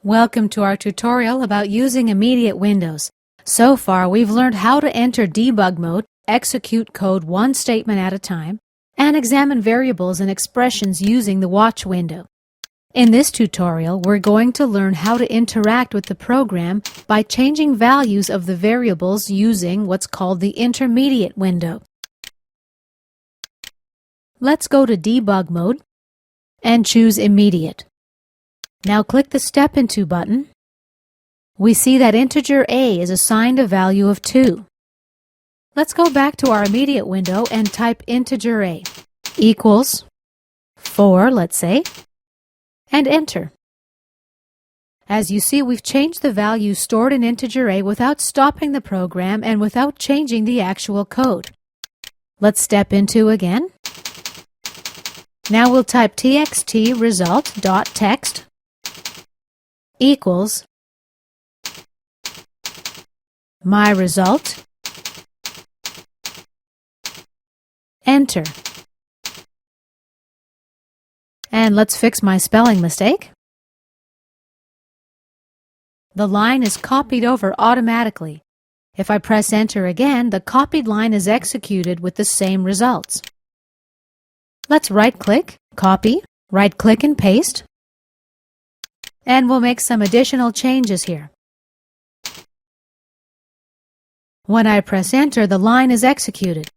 Welcome to our tutorial about using immediate windows. So far, we've learned how to enter debug mode, execute code one statement at a time, and examine variables and expressions using the watch window. In this tutorial, we're going to learn how to interact with the program by changing values of the variables using what's called the intermediate window. Let's go to debug mode and choose immediate. Now click the Step Into button. We see that integer a is assigned a value of 2. Let's go back to our immediate window and type integer a equals 4, let's say, and enter. As you see, we've changed the value stored in integer a without stopping the program and without changing the actual code. Let's step into again. Now we'll type txt_result.text equals my result, enter. And let's fix my spelling mistake. The line is copied over automatically. If I press enter again, the copied line is executed with the same results. Let's right-click, copy, right-click and paste. And we'll make some additional changes here. When I press enter, the line is executed.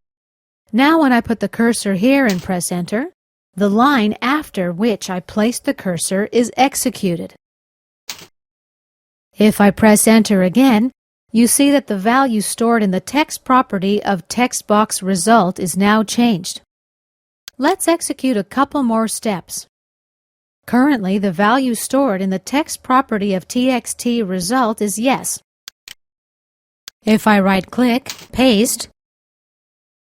Now when I put the cursor here and press enter, the line after which I placed the cursor is executed. If I press enter again, you see that the value stored in the text property of text box result is now changed. Let's execute a couple more steps. Currently, the value stored in the text property of txt result is yes. If I right-click, paste,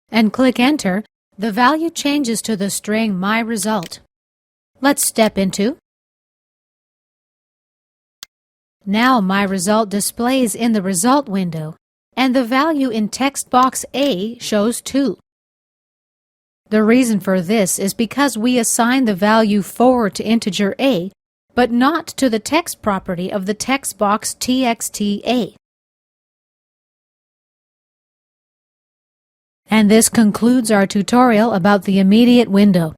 and click enter, the value changes to the string my result. Let's step into. Now my result displays in the result window, and the value in text box A shows 2. The reason for this is because we assign the value 4 to integer a, but not to the text property of the text box txt_a. And this concludes our tutorial about the immediate window.